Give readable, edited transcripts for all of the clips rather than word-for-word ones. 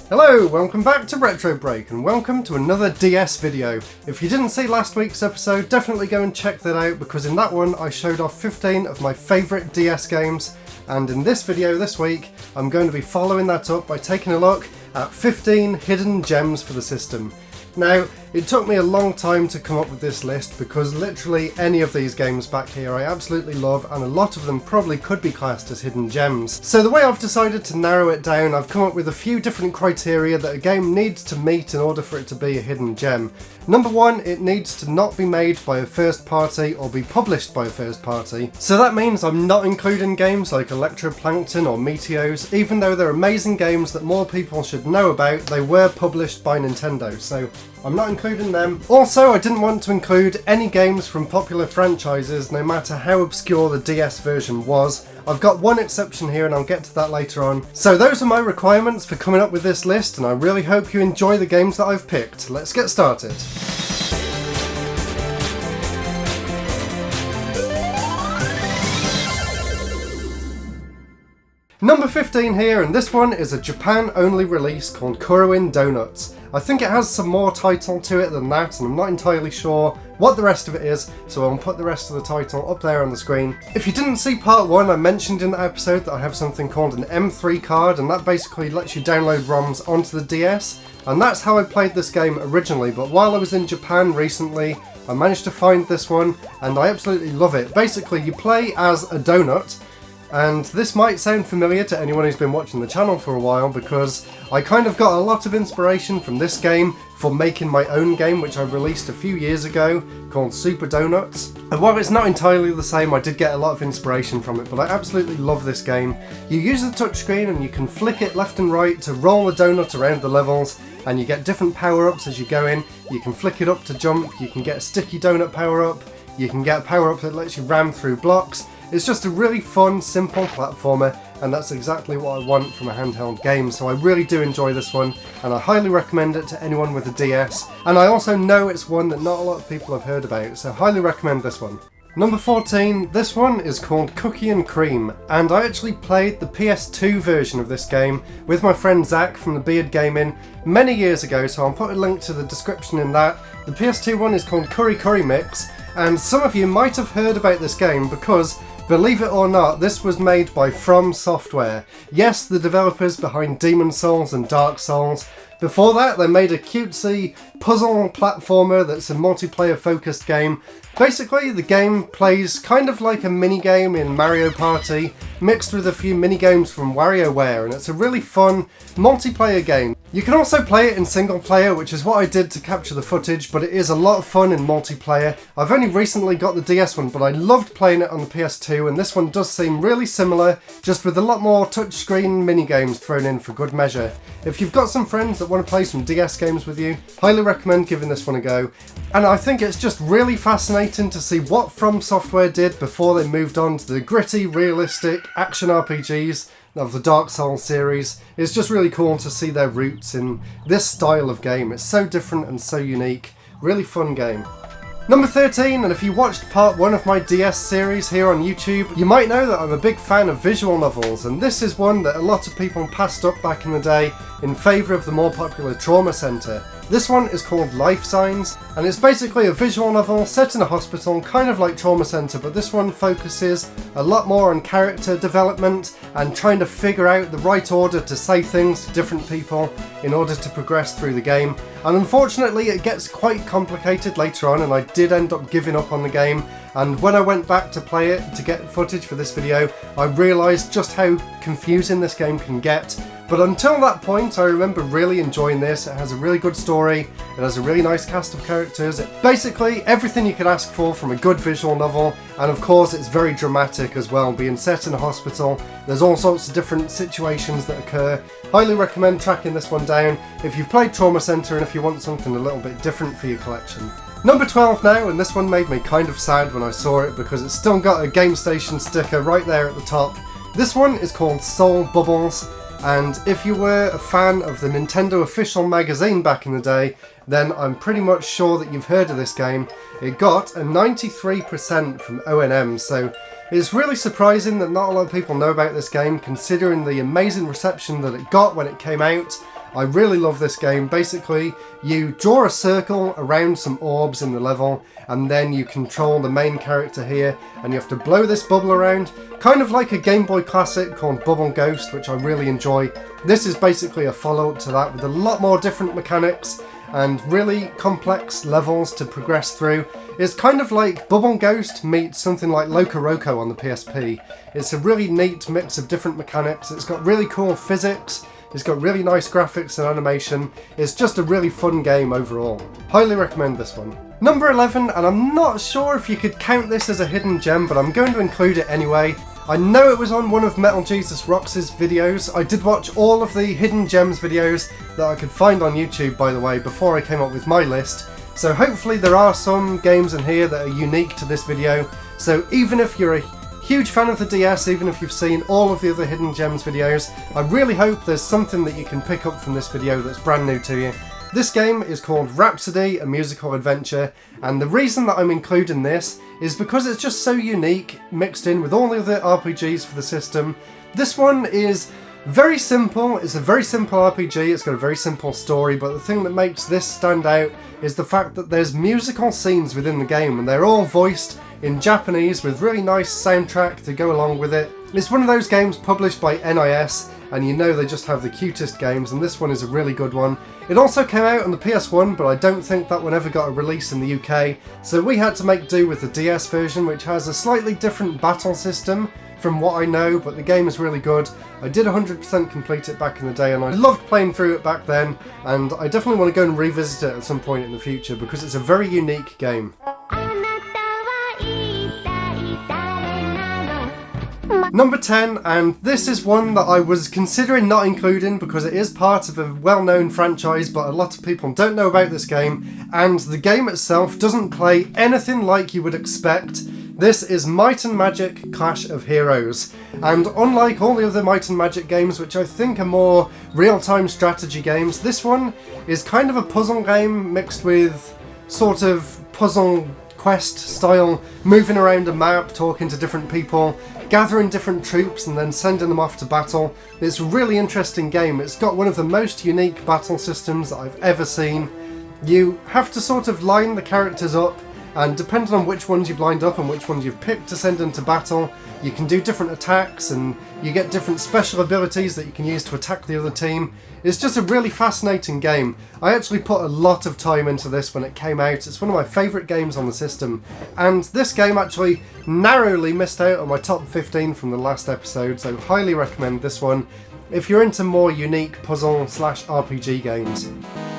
Hello, welcome back to Retro Break and welcome to another DS video. If you didn't see last week's episode, definitely go and check that out because in that one I showed off 15 of my favourite DS games, and in this video this week I'm going to be following that up by taking a look at 15 hidden gems for the system. Now, it took me a long time to come up with this list because literally any of these games back here I absolutely love, and a lot of them probably could be classed as hidden gems. So the way I've decided to narrow it down, I've come up with a few different criteria that a game needs to meet in order for it to be a hidden gem. Number one, it needs to not be made by a first party or be published by a first party. So that means I'm not including games like Electroplankton or Meteos. Even though they're amazing games that more people should know about, they were published by Nintendo, so I'm not including them. Also, I didn't want to include any games from popular franchises, no matter how obscure the DS version was. I've got one exception here and I'll get to that later on. So those are my requirements for coming up with this list, and I really hope you enjoy the games that I've picked. Let's get started. Number 15 here, and this one is a Japan-only release called Kururin Donuts. I think it has some more title to it than that, and I'm not entirely sure what the rest of it is, so I'll put the rest of the title up there on the screen. If you didn't see part 1, I mentioned in the episode that I have something called an M3 card, and that basically lets you download ROMs onto the DS, and that's how I played this game originally, but while I was in Japan recently, I managed to find this one, and I absolutely love it. Basically, you play as a donut, and this might sound familiar to anyone who's been watching the channel for a while because I kind of got a lot of inspiration from this game for making my own game, which I released a few years ago called Super Donuts. And while it's not entirely the same, I did get a lot of inspiration from it, but I absolutely love this game. You use the touchscreen and you can flick it left and right to roll the donut around the levels, and you get different power-ups as you go in. You can flick it up to jump, you can get a sticky donut power-up, you can get a power-up that lets you ram through blocks. It's just a really fun, simple platformer, and that's exactly what I want from a handheld game, so I really do enjoy this one, and I highly recommend it to anyone with a DS, and I also know it's one that not a lot of people have heard about, so highly recommend this one. Number 14, this one is called Cookie and Cream, and I actually played the PS2 version of this game with my friend Zach from the Beard Gaming many years ago, so I'll put a link to the description in that. The PS2 one is called Curry Curry Mix, and some of you might have heard about this game because, believe it or not, this was made by From Software. Yes, the developers behind Demon's Souls and Dark Souls. Before that, they made a cutesy puzzle platformer that's a multiplayer focused game. Basically, the game plays kind of like a minigame in Mario Party, mixed with a few minigames from WarioWare, and it's a really fun multiplayer game. You can also play it in single player, which is what I did to capture the footage, but it is a lot of fun in multiplayer. I've only recently got the DS one, but I loved playing it on the PS2, and this one does seem really similar, just with a lot more touchscreen minigames thrown in for good measure. If you've got some friends that want to play some DS games with you, highly recommend giving this one a go. And I think it's just really fascinating to see what From Software did before they moved on to the gritty, realistic action RPGs of the Dark Souls series. It's just really cool to see their roots in this style of game. It's so different and so unique. Really fun game. Number 13, and if you watched part 1 of my DS series here on YouTube, you might know that I'm a big fan of visual novels, and this is one that a lot of people passed up back in the day in favour of the more popular Trauma Center. This one is called Life Signs, and it's basically a visual novel set in a hospital, kind of like Trauma Center, but this one focuses a lot more on character development and trying to figure out the right order to say things to different people in order to progress through the game. And unfortunately it gets quite complicated later on, and I did end up giving up on the game, and when I went back to play it to get footage for this video, I realised just how confusing this game can get. But until that point, I remember really enjoying this. It has a really good story, it has a really nice cast of characters, basically everything you could ask for from a good visual novel, and of course it's very dramatic as well, being set in a hospital. There's all sorts of different situations that occur. Highly recommend tracking this one down if you've played Trauma Center and if you want something a little bit different for your collection. Number 12 now, and this one made me kind of sad when I saw it because it's still got a Game Station sticker right there at the top. This one is called Soul Bubbles, and if you were a fan of the Nintendo official magazine back in the day, then I'm pretty much sure that you've heard of this game. It got a 93% from O&M, so it's really surprising that not a lot of people know about this game considering the amazing reception that it got when it came out. I really love this game. Basically, you draw a circle around some orbs in the level, and then you control the main character here, and you have to blow this bubble around, kind of like a Game Boy classic called Bubble Ghost, which I really enjoy. This is basically a follow-up to that with a lot more different mechanics and really complex levels to progress through. It's kind of like Bubble Ghost meets something like Loco Roco on the PSP. It's a really neat mix of different mechanics. It's got really cool physics. It's got really nice graphics and animation. It's just a really fun game overall. Highly recommend this one. Number 11, and I'm not sure if you could count this as a hidden gem, but I'm going to include it anyway. I know it was on one of Metal Jesus Rocks' videos. I did watch all of the Hidden Gems videos that I could find on YouTube, by the way, before I came up with my list. So hopefully there are some games in here that are unique to this video. So even if you're a huge fan of the DS, even if you've seen all of the other Hidden Gems videos, I really hope there's something that you can pick up from this video that's brand new to you. This game is called Rhapsody, a musical adventure, and the reason that I'm including this is because it's just so unique, mixed in with all the other RPGs for the system. This one is very simple. It's a very simple RPG, it's got a very simple story, but the thing that makes this stand out is the fact that there's musical scenes within the game, and they're all voiced in Japanese with really nice soundtrack to go along with it. It's one of those games published by NIS, and you know they just have the cutest games, and this one is a really good one. It also came out on the PS1, but I don't think that one ever got a release in the UK, so we had to make do with the DS version, which has a slightly different battle system from what I know, but the game is really good. I did 100% complete it back in the day, and I loved playing through it back then, and I definitely want to go and revisit it at some point in the future because it's a very unique game. Number 10, and this is one that I was considering not including because it is part of a well-known franchise, but a lot of people don't know about this game, and the game itself doesn't play anything like you would expect. This is Might and Magic Clash of Heroes, and unlike all the other Might and Magic games, which I think are more real-time strategy games, this one is kind of a puzzle game mixed with sort of puzzle quest style, moving around a map, talking to different people, gathering different troops and then sending them off to battle. It's a really interesting game. It's got one of the most unique battle systems that I've ever seen. You have to sort of line the characters up, and depending on which ones you've lined up and which ones you've picked to send into battle, you can do different attacks and you get different special abilities that you can use to attack the other team. It's just a really fascinating game. I actually put a lot of time into this when it came out. It's one of my favourite games on the system, and this game actually narrowly missed out on my top 15 from the last episode, so highly recommend this one if you're into more unique puzzle/RPG games.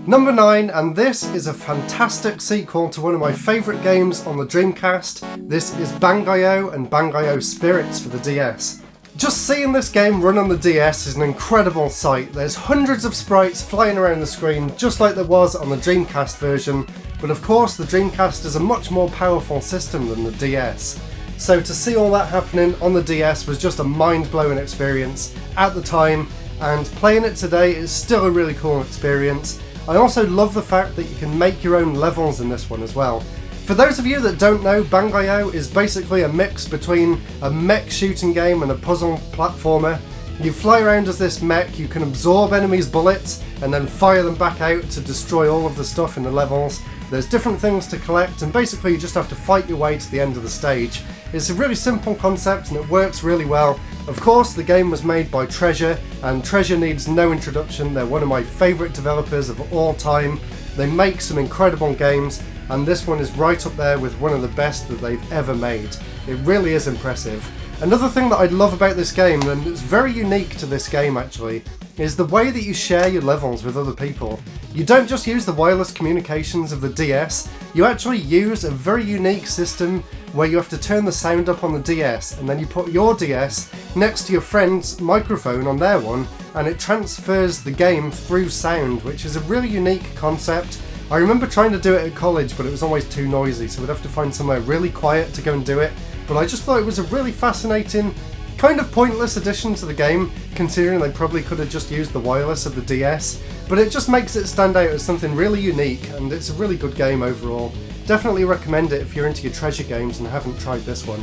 Number 9, and this is a fantastic sequel to one of my favourite games on the Dreamcast. This is Bangai-o and Bangai-o Spirits for the DS. Just seeing this game run on the DS is an incredible sight. There's hundreds of sprites flying around the screen just like there was on the Dreamcast version, but of course the Dreamcast is a much more powerful system than the DS. So to see all that happening on the DS was just a mind-blowing experience at the time, and playing it today is still a really cool experience. I also love the fact that you can make your own levels in this one as well. For those of you that don't know, Bangai-o is basically a mix between a mech shooting game and a puzzle platformer. You fly around as this mech, you can absorb enemies' bullets and then fire them back out to destroy all of the stuff in the levels. There's different things to collect, and basically you just have to fight your way to the end of the stage. It's a really simple concept and it works really well. Of course, the game was made by Treasure, and Treasure needs no introduction. They're one of my favourite developers of all time. They make some incredible games, and this one is right up there with one of the best that they've ever made. It really is impressive. Another thing that I love about this game, and it's very unique to this game actually, is the way that you share your levels with other people. You don't just use the wireless communications of the DS, you actually use a very unique system where you have to turn the sound up on the DS, and then you put your DS next to your friend's microphone on their one, and it transfers the game through sound, which is a really unique concept. I remember trying to do it at college, but it was always too noisy, so we'd have to find somewhere really quiet to go and do it. But I just thought it was a really fascinating, kind of pointless addition to the game, considering they probably could have just used the wireless of the DS. But it just makes it stand out as something really unique, and it's a really good game overall. Definitely recommend it if you're into your Treasure games and haven't tried this one.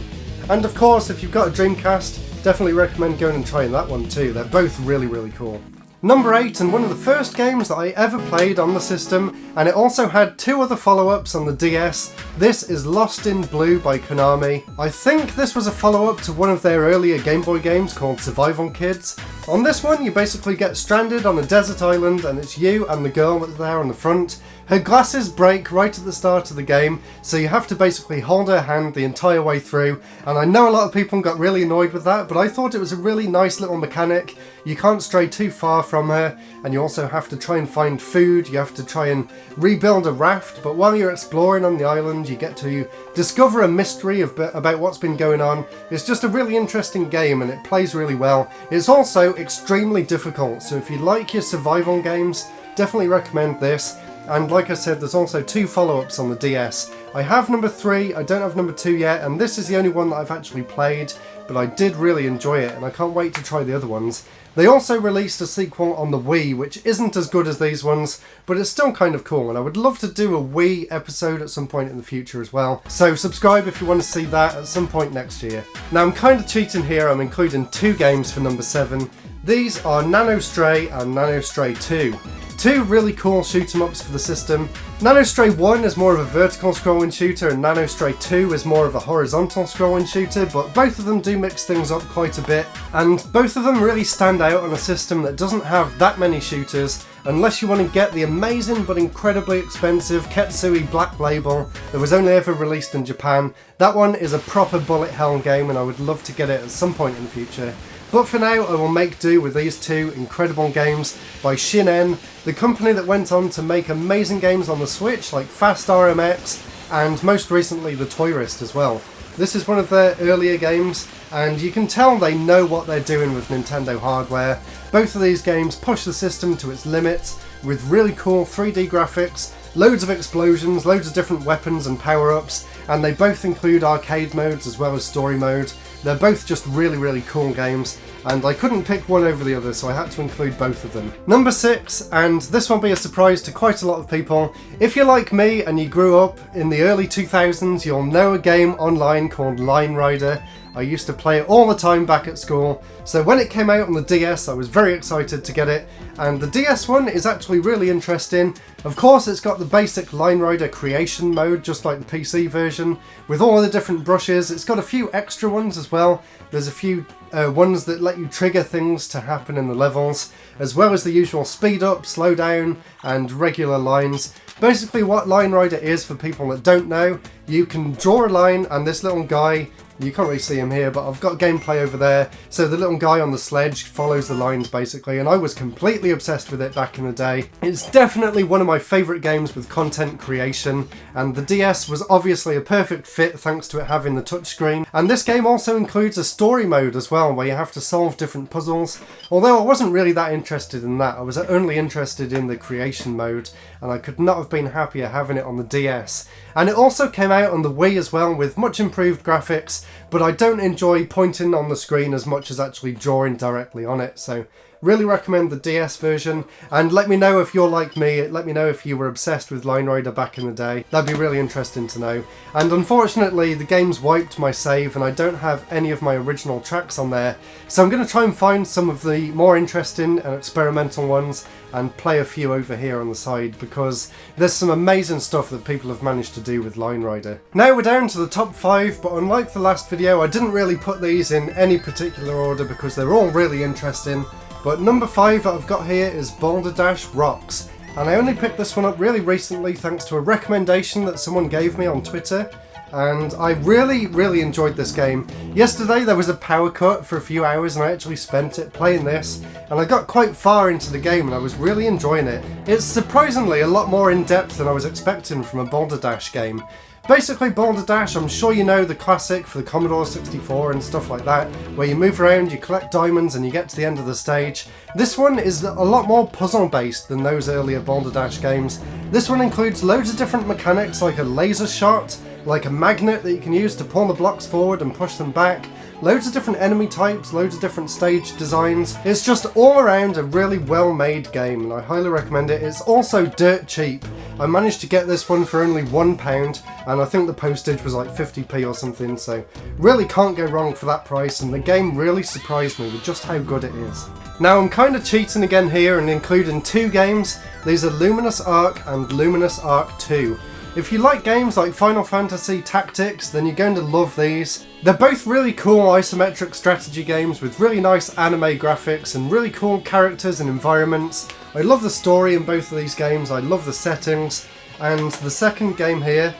And of course, if you've got a Dreamcast, definitely recommend going and trying that one too. They're both really, really cool. Number 8, and one of the first games that I ever played on the system, and it also had 2 other follow-ups on the DS. This is Lost in Blue by Konami. I think this was a follow-up to one of their earlier Game Boy games called Survival Kids. On this one, you basically get stranded on a desert island, and it's you and the girl that's there on the front. Her glasses break right at the start of the game, so you have to basically hold her hand the entire way through, and I know a lot of people got really annoyed with that, but I thought it was a really nice little mechanic. You can't stray too far from her, and you also have to try and find food, you have to try and rebuild a raft, but while you're exploring on the island you get to discover a mystery about what's been going on. It's just a really interesting game and it plays really well. It's also extremely difficult, so if you like your survival games, definitely recommend this. And like I said, there's also 2 follow-ups on the DS. I have number 3, I don't have number 2 yet, and this is the only one that I've actually played, but I did really enjoy it, and I can't wait to try the other ones. They also released a sequel on the Wii, which isn't as good as these ones, but it's still kind of cool, and I would love to do a Wii episode at some point in the future as well. So subscribe if you want to see that at some point next year. Now I'm kind of cheating here, I'm including 2 games for number 7. These are Nanostray and Nanostray 2. 2 really cool shoot 'em ups for the system. Nanostray 1 is more of a vertical scrolling shooter and Nanostray 2 is more of a horizontal scrolling shooter, but both of them do mix things up quite a bit, and both of them really stand out on a system that doesn't have that many shooters, unless you want to get the amazing but incredibly expensive Ketsui Black Label that was only ever released in Japan. That one is a proper bullet hell game and I would love to get it at some point in the future. But for now, I will make do with these 2 incredible games by Shinen, the company that went on to make amazing games on the Switch like Fast RMX and most recently The Tourist as well. This is one of their earlier games and you can tell they know what they're doing with Nintendo hardware. Both of these games push the system to its limits with really cool 3D graphics, loads of explosions, loads of different weapons and power-ups, and they both include arcade modes as well as story mode. They're both just really cool games, and I couldn't pick one over the other, so I had to include both of them. Number 6, and this won't be a surprise to quite a lot of people. If you're like me and you grew up in the early 2000s, you'll know a game online called Line Rider. I used to play it all the time back at school, so when it came out on the DS I was very excited to get it, and the DS one is actually really interesting. Of course it's got the basic Line Rider creation mode just like the PC version, with all the different brushes. It's got a few extra ones as well. There's a few ones that let you trigger things to happen in the levels, as well as the usual speed up, slow down and regular lines. Basically what Line Rider is, for people that don't know, you can draw a line and this little guy, you can't really see him here, but I've got gameplay over there. So the little guy on the sledge follows the lines basically, and I was completely obsessed with it back in the day. It's definitely one of my favourite games with content creation, and the DS was obviously a perfect fit thanks to it having the touchscreen. And this game also includes a story mode as well, where you have to solve different puzzles. Although I wasn't really that interested in that, I was only interested in the creation mode, and I could not have been happier having it on the DS. And it also came out on the Wii as well with much improved graphics, but I don't enjoy pointing on the screen as much as actually drawing directly on it, so really recommend the DS version. And let me know if you're like me, let me know if you were obsessed with Line Rider back in the day. That'd be really interesting to know. And unfortunately the game's wiped my save and I don't have any of my original tracks on there, so I'm going to try and find some of the more interesting and experimental ones and play a few over here on the side, because there's some amazing stuff that people have managed to do with Line Rider. Now we're down to the top 5, but unlike the last video I didn't really put these in any particular order because they're all really interesting. But number 5 that I've got here is Boulder Dash Rocks, and I only picked this one up really recently thanks to a recommendation that someone gave me on Twitter, and I really enjoyed this game. Yesterday there was a power cut for a few hours and I actually spent it playing this, and I got quite far into the game and I was really enjoying it. It's surprisingly a lot more in depth than I was expecting from a Boulder Dash game. Basically Boulder Dash, I'm sure you know the classic for the Commodore 64 and stuff like that, where you move around, you collect diamonds and you get to the end of the stage. This one is a lot more puzzle based than those earlier Boulder Dash games. This one includes loads of different mechanics like a laser shot, like a magnet that you can use to pull the blocks forward and push them back, loads of different enemy types, loads of different stage designs. It's just all around a really well made game and I highly recommend it. It's also dirt cheap. I managed to get this one for only £1 and I think the postage was like 50p or something, so really can't go wrong for that price, and the game really surprised me with just how good it is. Now I'm kind of cheating again here and including two games. These are Luminous Arc and Luminous Arc 2. If you like games like Final Fantasy Tactics, then you're going to love these. They're both really cool isometric strategy games with really nice anime graphics and really cool characters and environments. I love the story in both of these games, I love the settings, and the second game here,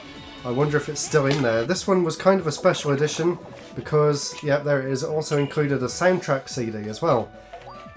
I wonder if it's still in there. This one was kind of a special edition because, yeah, there it is, it also included a soundtrack CD as well.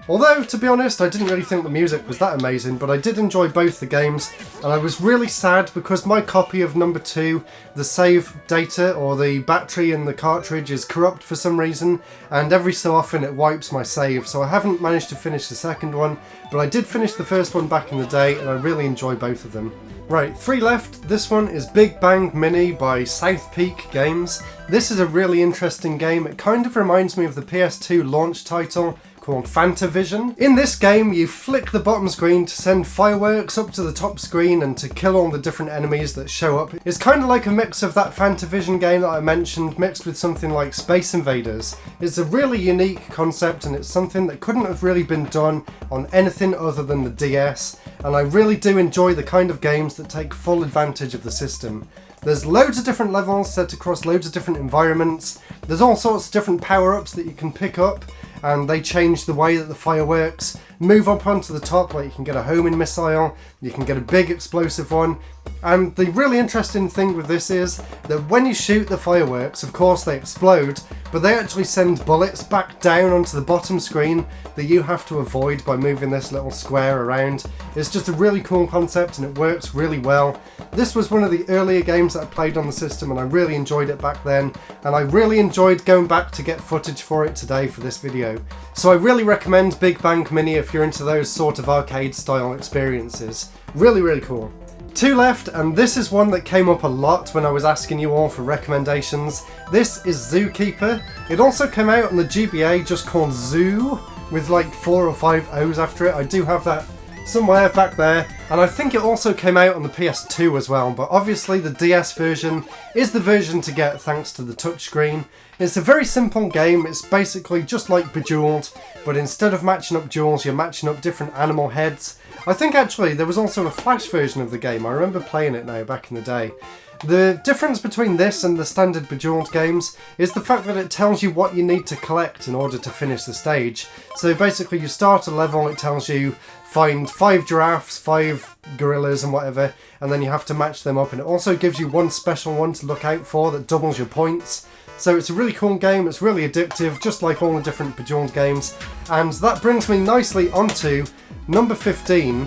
Although, to be honest, I didn't really think the music was that amazing, but I did enjoy both the games, and I was really sad because my copy of number 2, the save data or the battery in the cartridge is corrupt for some reason, and every so often it wipes my save, so I haven't managed to finish the second one, but I did finish the first one back in the day, and I really enjoy both of them. Right, 3 left. This one is Big Bang Mini by South Peak Games. This is a really interesting game. It kind of reminds me of the PS2 launch title called Fantavision. In this game, you flick the bottom screen to send fireworks up to the top screen and to kill all the different enemies that show up. It's kind of like a mix of that Fantavision game that I mentioned, mixed with something like Space Invaders. It's a really unique concept and it's something that couldn't have really been done on anything other than the DS, and I really do enjoy the kind of games that take full advantage of the system. There's loads of different levels set across loads of different environments. There's all sorts of different power-ups that you can pick up, and they change the way that the fireworks move up onto the top. Like you can get a homing missile, you can get a big explosive one, and the really interesting thing with this is that when you shoot the fireworks, of course they explode, but they actually send bullets back down onto the bottom screen that you have to avoid by moving this little square around. It's just a really cool concept and it works really well. This was one of the earlier games that I played on the system and I really enjoyed it back then, and I really enjoyed going back to get footage for it today for this video. So I really recommend Big Bang Mini if you're into those sort of arcade style experiences. Really, really cool. 2 left, and this is one that came up a lot when I was asking you all for recommendations. This is Zookeeper. It also came out on the GBA just called Zoo, with like 4 or 5 O's after it. I do have that somewhere back there, and I think it also came out on the PS2 as well, but obviously the DS version is the version to get thanks to the touchscreen. It's a very simple game. It's basically just like Bejewelled, but instead of matching up jewels, you're matching up different animal heads. I think actually there was also a Flash version of the game. I remember playing it now back in the day. The difference between this and the standard Bejeweled games is the fact that it tells you what you need to collect in order to finish the stage. So basically you start a level, it tells you find 5 giraffes, 5 gorillas and whatever, and then you have to match them up, and it also gives you one special one to look out for that doubles your points. So it's a really cool game, it's really addictive, just like all the different Bejeweled games. And that brings me nicely onto number 15.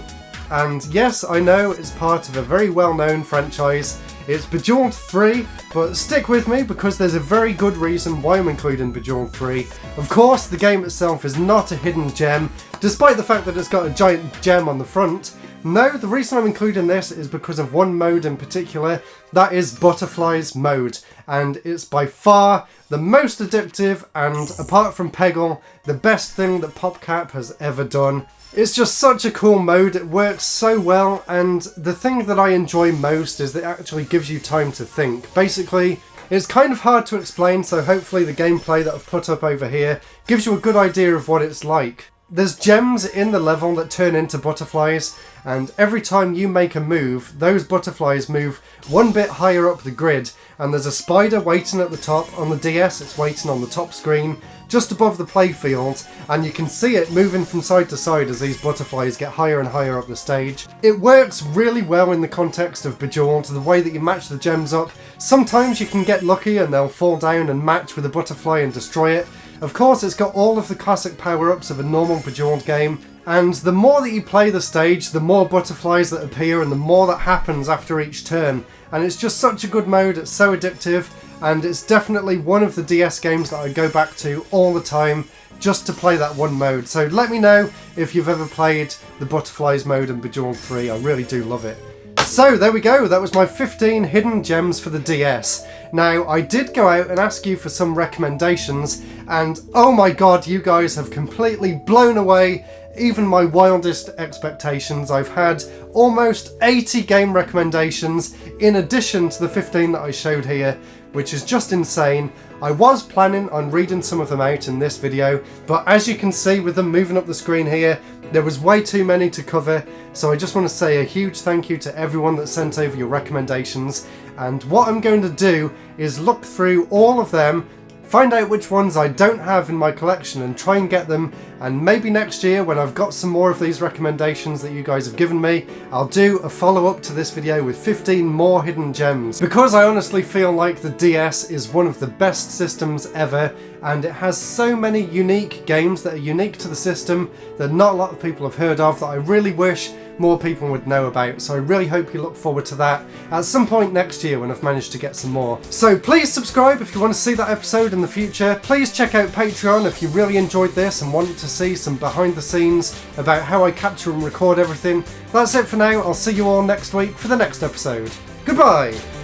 And yes, I know it's part of a very well-known franchise. It's Bejeweled 3, but stick with me because there's a very good reason why I'm including Bejeweled 3. Of course, the game itself is not a hidden gem, despite the fact that it's got a giant gem on the front. No, the reason I'm including this is because of one mode in particular, that is Butterflies mode, and it's by far the most addictive and, apart from Peggle, the best thing that PopCap has ever done. It's just such a cool mode, it works so well, and the thing that I enjoy most is that it actually gives you time to think. Basically, it's kind of hard to explain, so hopefully the gameplay that I've put up over here gives you a good idea of what it's like. There's gems in the level that turn into butterflies, and every time you make a move, those butterflies move one bit higher up the grid, and there's a spider waiting at the top. On the DS, it's waiting on the top screen, just above the playfield, and you can see it moving from side to side as these butterflies get higher and higher up the stage. It works really well in the context of Bejeweled, the way that you match the gems up. Sometimes you can get lucky and they'll fall down and match with a butterfly and destroy it. Of course, it's got all of the classic power-ups of a normal Bejeweled game, and the more that you play the stage, the more butterflies that appear and the more that happens after each turn. And it's just such a good mode, it's so addictive, and it's definitely one of the DS games that I go back to all the time just to play that one mode. So let me know if you've ever played the Butterflies mode in Bejeweled 3, I really do love it. So there we go, that was my 15 hidden gems for the DS. Now, I did go out and ask you for some recommendations, and oh my god, you guys have completely blown away even my wildest expectations. I've had almost 80 game recommendations in addition to the 15 that I showed here, which is just insane. I was planning on reading some of them out in this video, but as you can see with them moving up the screen here, there was way too many to cover, so I just want to say a huge thank you to everyone that sent over your recommendations. And what I'm going to do is look through all of them, find out which ones I don't have in my collection and try and get them, and maybe next year when I've got some more of these recommendations that you guys have given me, I'll do a follow-up to this video with 15 more hidden gems. Because I honestly feel like the DS is one of the best systems ever, and it has so many unique games that are unique to the system that not a lot of people have heard of, that I really wish more people would know about. So I really hope you look forward to that at some point next year when I've managed to get some more. So please subscribe if you want to see that episode in the future. Please check out Patreon if you really enjoyed this and want to see some behind the scenes about how I capture and record everything. That's it for now. I'll see you all next week for the next episode. Goodbye!